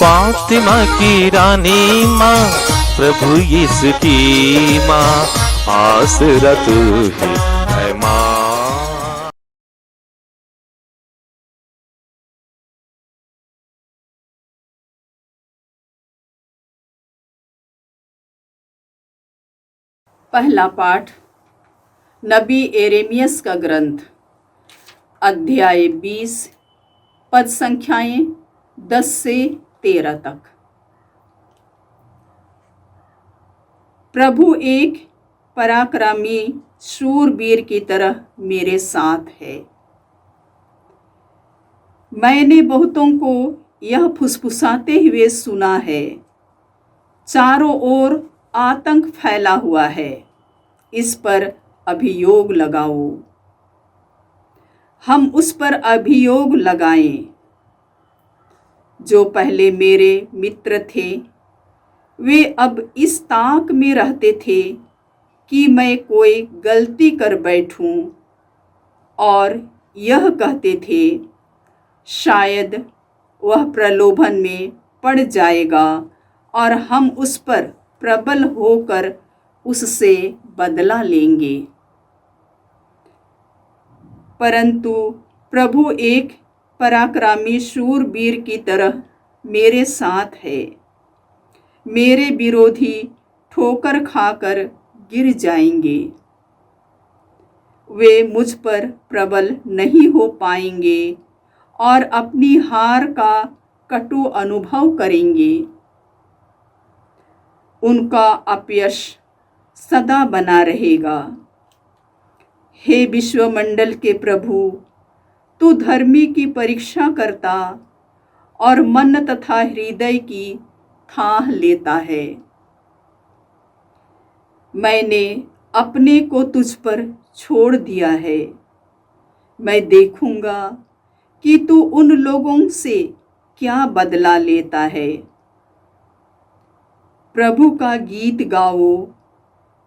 फातिमा की रानी माँ, प्रभु यीशु की माँ, आसरा तू ही है माँ। पहला पाठ नबी एरेमियस का ग्रंथ, अध्याय 20, पद संख्याएं 10 से 13 तक। प्रभु एक पराक्रमी शूरवीर की तरह मेरे साथ है। मैंने बहुतों को यह फुसफुसाते हुए सुना है, चारों ओर आतंक फैला हुआ है, इस पर अभियोग लगाओ। हम उस पर अभियोग लगाएं। जो पहले मेरे मित्र थे, वे अब इस ताक में रहते थे कि मैं कोई गलती कर बैठूं, और यह कहते थे, शायद वह प्रलोभन में पड़ जाएगा और हम उस पर प्रबल होकर उससे बदला लेंगे। परंतु प्रभु एक पराक्रमी शूरवीर की तरह मेरे साथ है। मेरे विरोधी ठोकर खाकर गिर जाएंगे। वे मुझ पर प्रबल नहीं हो पाएंगे और अपनी हार का कटु अनुभव करेंगे। उनका अपयश सदा बना रहेगा। हे विश्वमंडल के प्रभु, तू धर्मी की परीक्षा करता और मन तथा हृदय की थाह लेता है। मैंने अपने को तुझ पर छोड़ दिया है। मैं देखूंगा कि तू उन लोगों से क्या बदला लेता है। प्रभु का गीत गाओ,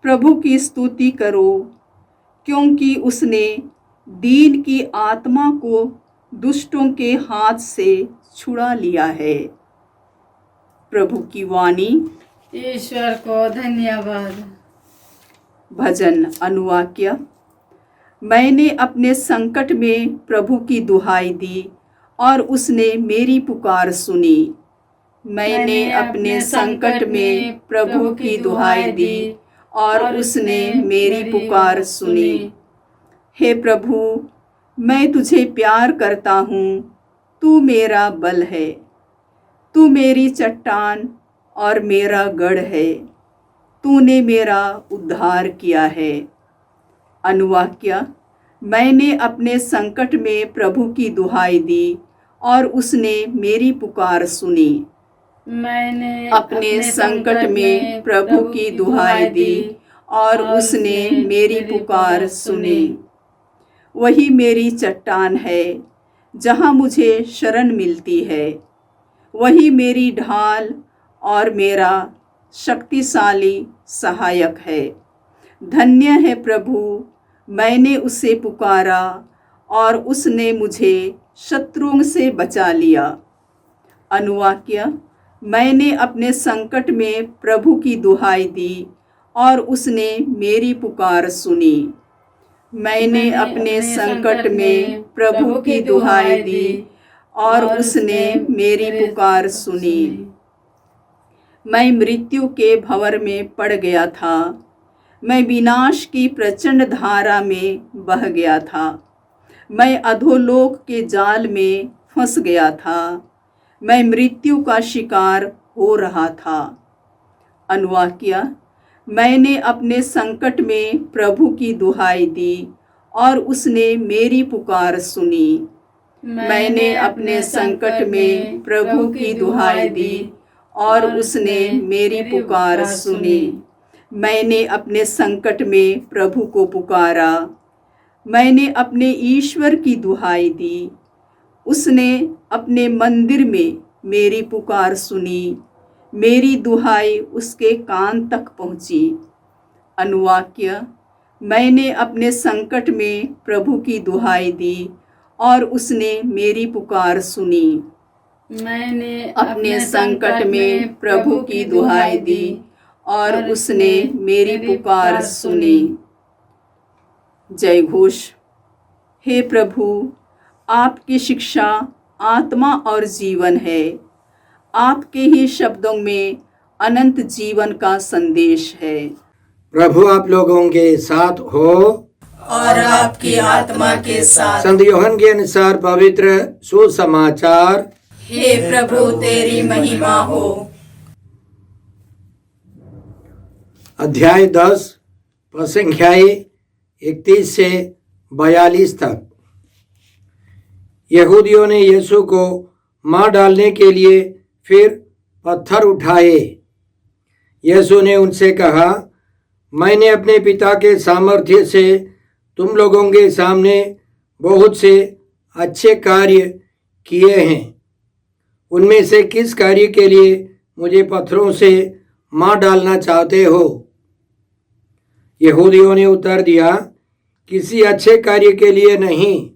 प्रभु की स्तुति करो, क्योंकि उसने दीन की आत्मा को दुष्टों के हाथ से छुड़ा लिया है। प्रभु की वाणी। ईश्वर को धन्यवाद। भजन अनुवाक्य। मैंने अपने संकट में प्रभु की दुहाई दी और उसने मेरी पुकार सुनी। मैंने अपने संकट में प्रभु की दुहाई दी और उसने मेरी पुकार सुनी। हे प्रभु, मैं तुझे प्यार करता हूँ, तू मेरा बल है। तू मेरी चट्टान और मेरा गढ़ है। तूने मेरा उद्धार किया है। अनुवाक्य। मैंने अपने संकट में प्रभु की दुहाई दी और उसने मेरी पुकार सुनी। मैंने अपने संकट में प्रभु की दुहाई दी और उसने मेरी पुकार सुनी। वही मेरी चट्टान है जहाँ मुझे शरण मिलती है। वही मेरी ढाल और मेरा शक्तिशाली सहायक है। धन्य है प्रभु, मैंने उसे पुकारा और उसने मुझे शत्रुओं से बचा लिया। अनुवाक्य। मैंने अपने संकट में प्रभु की दुहाई दी और उसने मेरी पुकार सुनी। मैंने अपने संकट में प्रभु की दुहाई दी और उसने मेरी पुकार सुनी। मैं मृत्यु के भंवर में पड़ गया था। मैं विनाश की प्रचंड धारा में बह गया था। मैं अधोलोक के जाल में फंस गया था। मैं मृत्यु का शिकार हो रहा था। अनुवाक्य। मैंने अपने संकट में प्रभु की दुहाई दी और उसने मेरी पुकार सुनी। मैंने अपने संकट में प्रभु की दुहाई दी और उसने मेरी पुकार सुनी। मैंने अपने संकट में प्रभु को पुकारा। मैंने अपने ईश्वर की दुहाई दी। उसने अपने मंदिर में मेरी पुकार सुनी। मेरी दुहाई उसके कान तक पहुँची। अनुवाक्य। मैंने अपने संकट में प्रभु की दुहाई दी और उसने मेरी पुकार सुनी। मैंने अपने संकट में प्रभु की दुहाई दी और उसने मेरी पुकार सुनी। जय घोष। हे प्रभु, आपकी शिक्षा आत्मा और जीवन है। आपके ही शब्दों में अनंत जीवन का संदेश है। प्रभु आप लोगों के साथ हो और आपकी आत्मा के साथ। संत यूहन्ना के अनुसार पवित्र सुसमाचार। हे प्रभु, तेरी महिमा हो। अध्याय 10 पद संख्याएं 31 से 42 तक। यहूदियों ने यीशु को मार डालने के लिए फिर पत्थर उठाए। यीशु ने उनसे कहा, मैंने अपने पिता के सामर्थ्य से तुम लोगों के सामने बहुत से अच्छे कार्य किए हैं। उनमें से किस कार्य के लिए मुझे पत्थरों से मार डालना चाहते हो? यहूदियों ने उत्तर दिया, किसी अच्छे कार्य के लिए नहीं,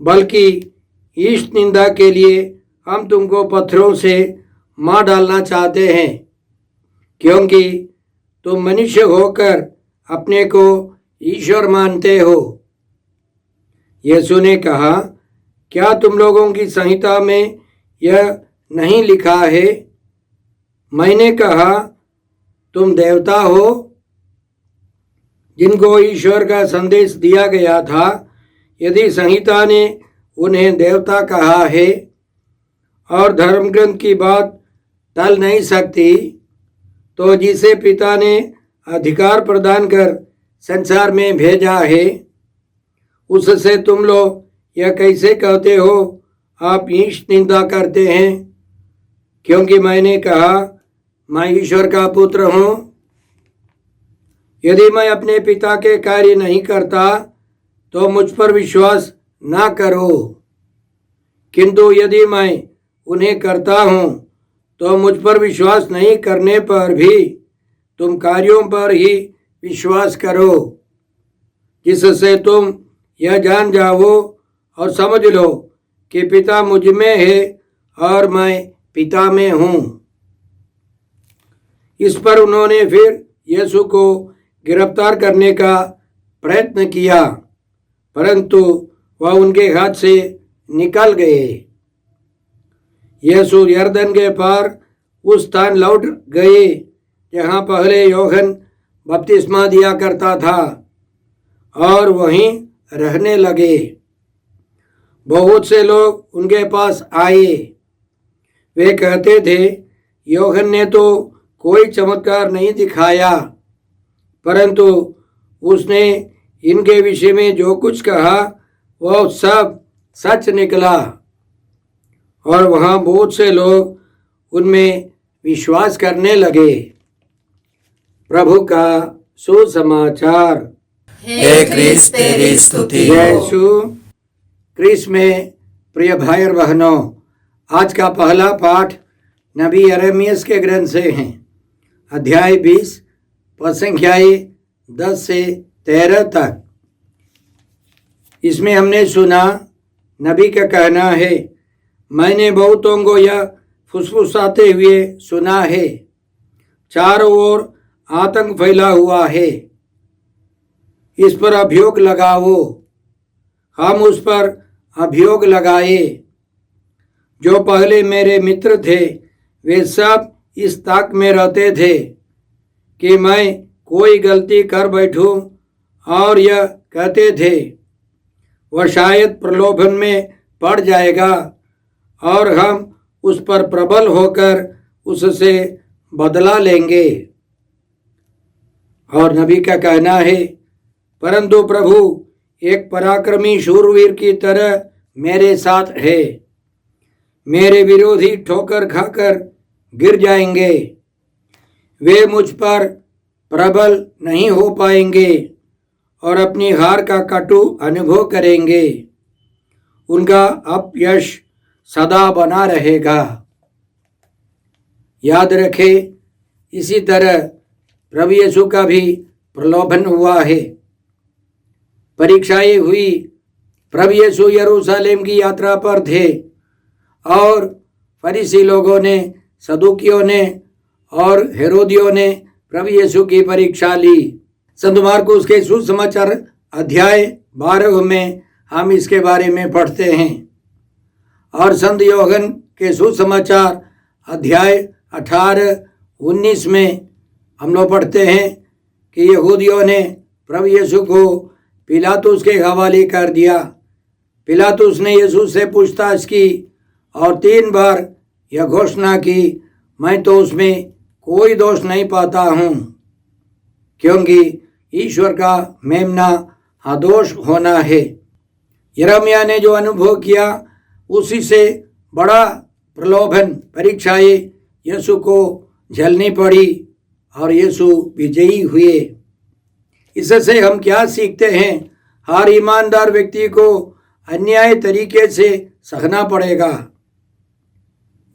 बल्कि ईश निंदा के लिए हम तुमको पत्थरों से मार डालना चाहते हैं, क्योंकि तुम मनुष्य होकर अपने को ईश्वर मानते हो। यीशु ने कहा, क्या तुम लोगों की संहिता में यह नहीं लिखा है? मैंने कहा, तुम देवता हो, जिनको ईश्वर का संदेश दिया गया था। यदि संहिता ने उन्हें देवता कहा है और धर्मग्रंथ की बात टल नहीं सकती, तो जिसे पिता ने अधिकार प्रदान कर संसार में भेजा है, उससे तुम लोग यह कैसे कहते हो आप ईश निंदा करते हैं? क्योंकि मैंने कहा, मैं ईश्वर का पुत्र हूँ। यदि मैं अपने पिता के कार्य नहीं करता तो मुझ पर विश्वास ना करो, किंतु यदि मैं उन्हें करता हूँ तो मुझ पर विश्वास नहीं करने पर भी तुम कार्यों पर ही विश्वास करो, जिससे तुम यह जान जाओ और समझ लो कि पिता मुझ में है और मैं पिता में हूँ। इस पर उन्होंने फिर यीशु को गिरफ्तार करने का प्रयत्न किया, परंतु वह उनके हाथ से निकल गए। यीशु यरदन के पार उस स्थान लौट गए जहाँ पहले यूहन्ना बपतिस्मा दिया करता था और वहीं रहने लगे। बहुत से लोग उनके पास आए। वे कहते थे, यूहन्ना ने तो कोई चमत्कार नहीं दिखाया, परंतु उसने इनके विषय में जो कुछ कहा वह सब सच निकला। और वहाँ बहुत से लोग उनमें विश्वास करने लगे। प्रभु का सुसमाचार। हे क्रिस्त, तेरी स्तुति हो। यीशु क्रिस्त में प्रिय भाई और बहनों, आज का पहला पाठ नबी यिर्मयाह के ग्रंथ से है। अध्याय 20 पद संख्याएं 10 से 13 तक। इसमें हमने सुना, नबी का कहना है, मैंने बहुतों को यह फुसफुसाते हुए सुना है, चारों ओर आतंक फैला हुआ है, इस पर अभियोग लगाओ। हम उस पर अभियोग लगाए। जो पहले मेरे मित्र थे वे सब इस ताक में रहते थे कि मैं कोई गलती कर बैठूं, और यह कहते थे, वह शायद प्रलोभन में पड़ जाएगा और हम उस पर प्रबल होकर उससे बदला लेंगे। और नबी का कहना है, परंतु प्रभु एक पराक्रमी शूरवीर की तरह मेरे साथ है। मेरे विरोधी ठोकर खाकर गिर जाएंगे, वे मुझ पर प्रबल नहीं हो पाएंगे और अपनी हार का कटु अनुभव करेंगे। उनका अपयश सदा बना रहेगा। याद रखें, इसी तरह प्रभु यीशु का भी प्रलोभन हुआ है, परीक्षाएं हुई। प्रभु यीशु यरूशलेम की यात्रा पर थे और फरीसी लोगों ने, सदूकियों ने और हेरोदियों ने प्रभु यीशु की परीक्षा ली। संत मार्कुस के सुसमाचार अध्याय 12 में हम इसके बारे में पढ़ते हैं और संत योहन के सुसमाचार अध्याय 18-19 में हम लोग पढ़ते हैं कि यहूदियों ने प्रभु यीशु को पिलातुस के हवाले कर दिया। पिलातुस ने यीशु से पूछताछ की और 3 बार यह घोषणा की, मैं तो उसमें कोई दोष नहीं पाता हूँ, क्योंकि ईश्वर का मेमना अदोष होना है। यिर्मयाह ने जो अनुभव किया उसी से बड़ा प्रलोभन परीक्षाएं यीशु को झेलनी पड़ी और यीशु विजयी हुए। इससे हम क्या सीखते हैं? हर ईमानदार व्यक्ति को अन्याय तरीके से सहना पड़ेगा।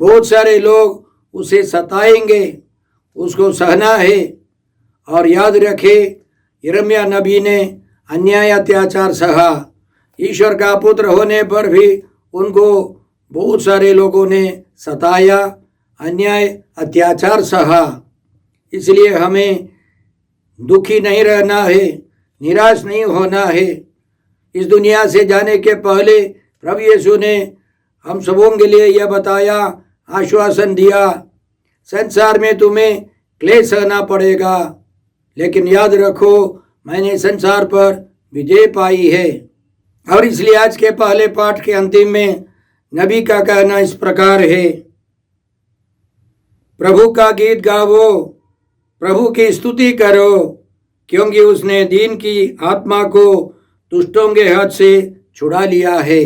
बहुत सारे लोग उसे सताएंगे, उसको सहना है। और याद रखे, यिर्मयाह नबी ने अन्याय अत्याचार सहा। ईश्वर का पुत्र होने पर भी उनको बहुत सारे लोगों ने सताया, अन्याय अत्याचार सहा। इसलिए हमें दुखी नहीं रहना है, निराश नहीं होना है। इस दुनिया से जाने के पहले प्रभु यीशु ने हम सबों के लिए यह बताया, आश्वासन दिया, संसार में तुम्हें क्लेश सहना पड़ेगा, लेकिन याद रखो मैंने संसार पर विजय पाई है। और इसलिए आज के पहले पाठ के अंतिम में नबी का कहना इस प्रकार है, प्रभु का गीत गावो, प्रभु की स्तुति करो, क्योंकि उसने दीन की आत्मा को दुष्टों के हाथ से छुड़ा लिया है।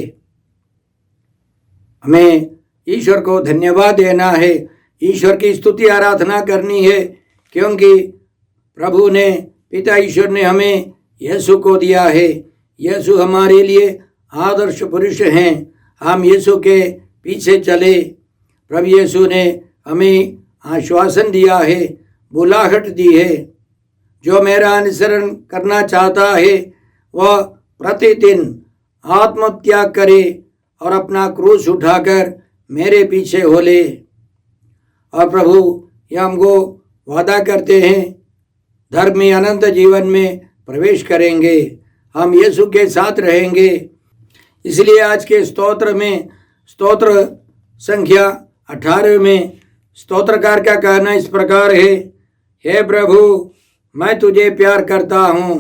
हमें ईश्वर को धन्यवाद देना है, ईश्वर की स्तुति आराधना करनी है, क्योंकि प्रभु ने, पिता ईश्वर ने हमें यीशु को दिया है। यीशु हमारे लिए आदर्श पुरुष हैं। हम यीशु के पीछे चले। प्रभु यीशु ने हमें आश्वासन दिया है, बुलाहट दी है। जो मेरा अनुसरण करना चाहता है वह प्रतिदिन आत्मत्याग करे और अपना क्रूस उठाकर मेरे पीछे हो ले। और प्रभु यह हमको वादा करते हैं, धर्म में अनंत जीवन में प्रवेश करेंगे, हम यीशु के साथ रहेंगे। इसलिए आज के स्तोत्र में, स्तोत्र संख्या 18 में स्तोत्रकार का कहना इस प्रकार है, हे प्रभु मैं तुझे प्यार करता हूँ,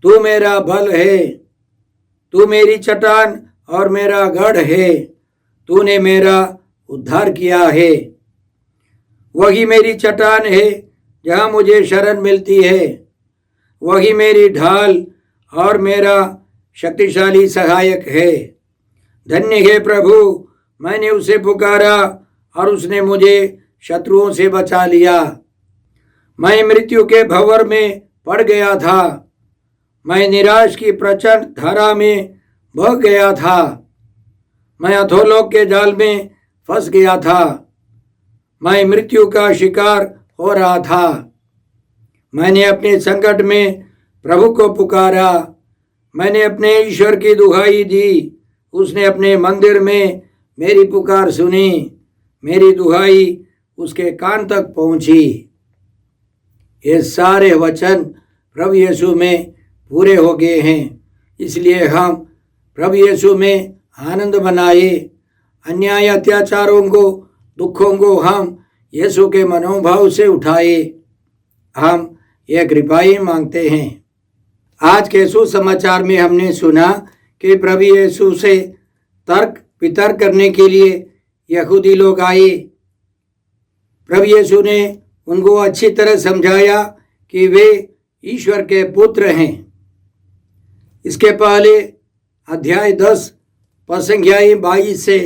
तू मेरा बल है, तू मेरी चट्टान और मेरा गढ़ है, तूने मेरा उद्धार किया है। वही मेरी चट्टान है जहाँ मुझे शरण मिलती है, वही मेरी ढाल और मेरा शक्तिशाली सहायक है। धन्य है प्रभु, मैंने उसे पुकारा और उसने मुझे शत्रुओं से बचा लिया। मैं मृत्यु के भंवर में पड़ गया था, मैं निराश की प्रचंड धारा में बह गया था, मैं अधोलोक के जाल में फंस गया था, मैं मृत्यु का शिकार हो रहा था। मैंने अपने संकट में प्रभु को पुकारा, मैंने अपने ईश्वर की दुहाई दी, उसने अपने मंदिर में मेरी पुकार सुनी, मेरी दुहाई उसके कान तक पहुंची। ये सारे वचन प्रभु यीशु में पूरे हो गए हैं। इसलिए हम प्रभु यीशु में आनंद मनाए। अन्याय अत्याचारों को, दुखों को हम यीशु के मनोभाव से उठाए। हम ये कृपाएं मांगते हैं। आज के सुसमाचार में हमने सुना कि प्रभु यीशु से तर्क वितर्क करने के लिए यहूदी लोग आए। प्रभु यीशु ने उनको अच्छी तरह समझाया कि वे ईश्वर के पुत्र हैं। इसके पहले अध्याय 10 पद संख्या 22 से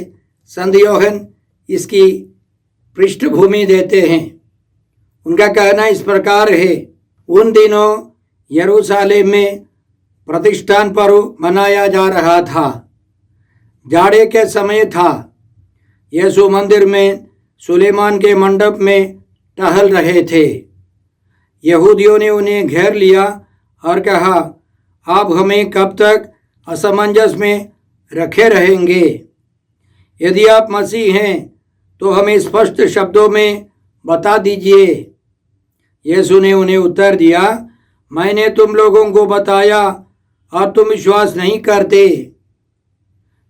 संत योहन इसकी पृष्ठभूमि देते हैं। उनका कहना इस प्रकार है, उन दिनों यरूशलेम में प्रतिष्ठान पर्व मनाया जा रहा था। जाड़े के समय था। यीशु मंदिर में सुलेमान के मंडप में टहल रहे थे। यहूदियों ने उन्हें घेर लिया और कहा, आप हमें कब तक असमंजस में रखे रहेंगे? यदि आप मसीह हैं तो हमें स्पष्ट शब्दों में बता दीजिए। यीशु ने उन्हें उत्तर दिया, मैंने तुम लोगों को बताया और तुम विश्वास नहीं करते।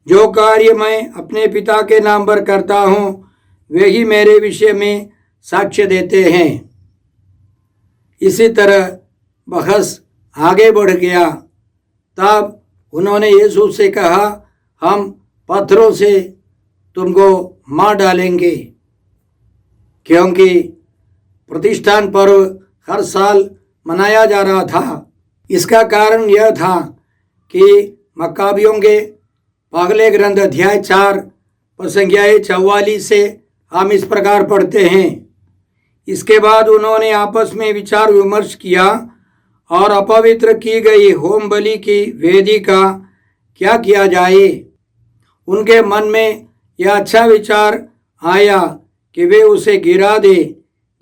जो कार्य मैं अपने पिता के नाम पर करता हूँ वही मेरे विषय में साक्ष्य देते हैं। इसी तरह बहस आगे बढ़ गया। तब उन्होंने यीशु से कहा, हम पत्थरों से तुमको मार डालेंगे। क्योंकि प्रतिष्ठान पर्व हर साल मनाया जा रहा था। इसका कारण यह था कि मक्काबियों के पहले ग्रंथ अध्याय 4 पद संख्या 44 से हम इस प्रकार पढ़ते हैं। इसके बाद उन्होंने आपस में विचार विमर्श किया और अपवित्र की गई होम बलि की वेदी का क्या किया जाए। उनके मन में यह अच्छा विचार आया कि वे उसे गिरा दे,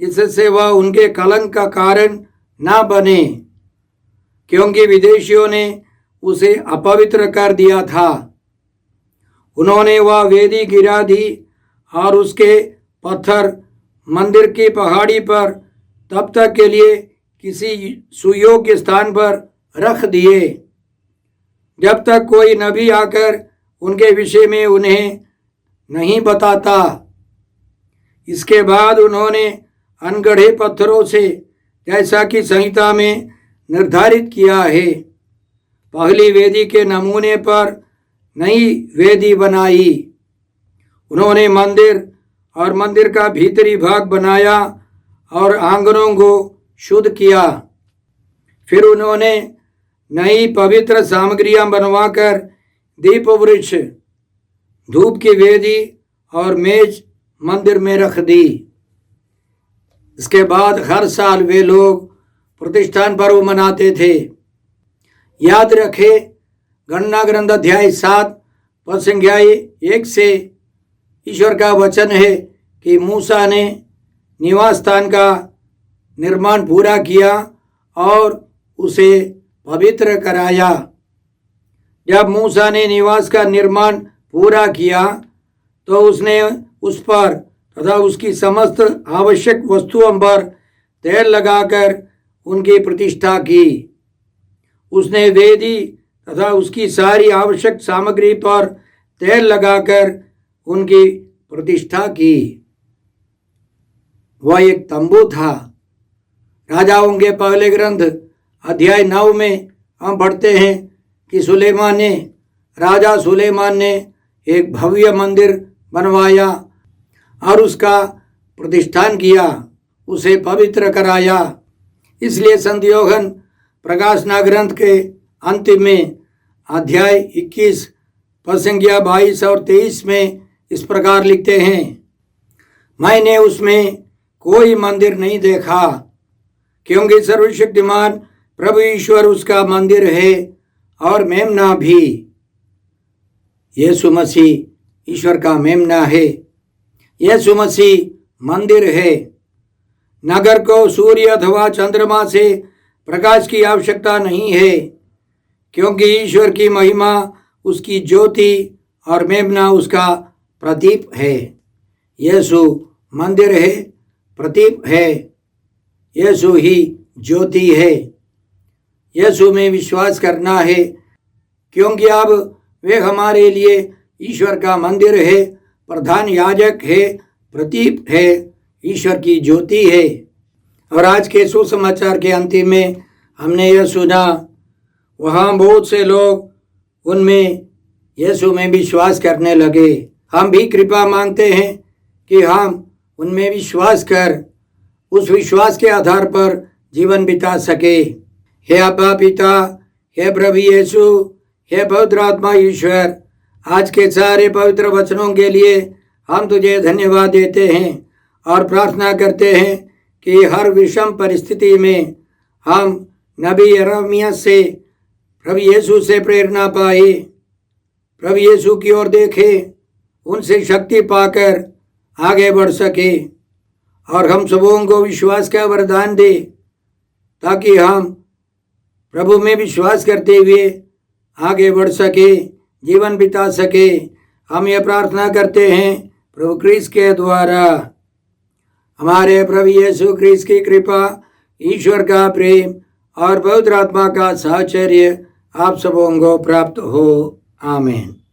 जिससे वह उनके कलंक का कारण ना बने, क्योंकि विदेशियों ने उसे अपवित्र कर दिया था। उन्होंने वह वेदी गिरा दी और उसके पत्थर मंदिर की पहाड़ी पर तब तक के लिए किसी सुयोग्य स्थान पर रख दिए जब तक कोई नबी आकर उनके विषय में उन्हें नहीं बताता। इसके बाद उन्होंने अनगढ़े पत्थरों से, जैसा कि संहिता में निर्धारित किया है, पहली वेदी के नमूने पर नई वेदी बनाई। उन्होंने मंदिर और मंदिर का भीतरी भाग बनाया और आंगनों को शुद्ध किया। फिर उन्होंने नई पवित्र सामग्रियां बनवाकर दीप वृक्ष, धूप की वेदी और मेज मंदिर में रख दी। इसके बाद हर साल वे लोग प्रतिष्ठान पर्व मनाते थे। याद रखें, गणना ग्रंथ अध्याय 7 पद संख्या 1 से ईश्वर का वचन है कि मूसा ने निवास स्थान का निर्माण पूरा किया और उसे पवित्र कराया। जब मूसा ने निवास का निर्माण पूरा किया तो उसने उस पर तथा उसकी समस्त आवश्यक वस्तुओं पर तेल लगाकर उनकी प्रतिष्ठा की। उसने वेदी तथा उसकी सारी आवश्यक सामग्री पर तेल लगाकर उनकी प्रतिष्ठा की। वह एक तंबू था। राजाओं के पहले ग्रंथ अध्याय 9 में हम पढ़ते हैं कि राजा सुलेमान ने एक भव्य मंदिर बनवाया और उसका प्रतिष्ठान किया, उसे पवित्र कराया। इसलिए संत यूहन्ना प्रकाशना ग्रंथ के अंतिम में अध्याय 21 पद संख्या 22 और 23 में इस प्रकार लिखते हैं, मैंने उसमें कोई मंदिर नहीं देखा, क्योंकि सर्वशक्तिमान प्रभु ईश्वर उसका मंदिर है और मेमना भी। यीशु मसीह ईश्वर का मेमना है। यीशु मसीह मंदिर है। नगर को सूर्य अथवा चंद्रमा से प्रकाश की आवश्यकता नहीं है, क्योंकि ईश्वर की महिमा उसकी ज्योति और मेमना उसका प्रदीप है। यीशु मंदिर है, प्रदीप है। यीशु ही ज्योति है। यीशु में विश्वास करना है, क्योंकि अब वे हमारे लिए ईश्वर का मंदिर है, प्रधान याजक है, प्रदीप है, ईश्वर की ज्योति है। और आज के सुसमाचार के अंतिम में हमने यह सुना, वहाँ बहुत से लोग उनमें यीशु में विश्वास करने लगे। हम भी कृपा मांगते हैं कि हम उनमें विश्वास कर उस विश्वास के आधार पर जीवन बिता सके। हे अब्बा पिता, हे प्रभु यीशु, हे पवित्र आत्मा ईश्वर, आज के सारे पवित्र वचनों के लिए हम तुझे धन्यवाद देते हैं और प्रार्थना करते हैं कि हर विषम परिस्थिति में हम नबी यिर्मयाह से प्रभु यीशु से प्रेरणा पाए, प्रभु यीशु की ओर देखें, उनसे शक्ति पाकर आगे बढ़ सके और हम सबों को विश्वास का वरदान दे, ताकि हम प्रभु में विश्वास करते हुए आगे बढ़ सके, जीवन बिता सके। हम ये प्रार्थना करते हैं प्रभु क्रिस्त के द्वारा। हमारे प्रभु यीशु क्रिस्त की कृपा, ईश्वर का प्रेम और पवित्र आत्मा का साहचर्य आप सबों को प्राप्त हो। आमीन।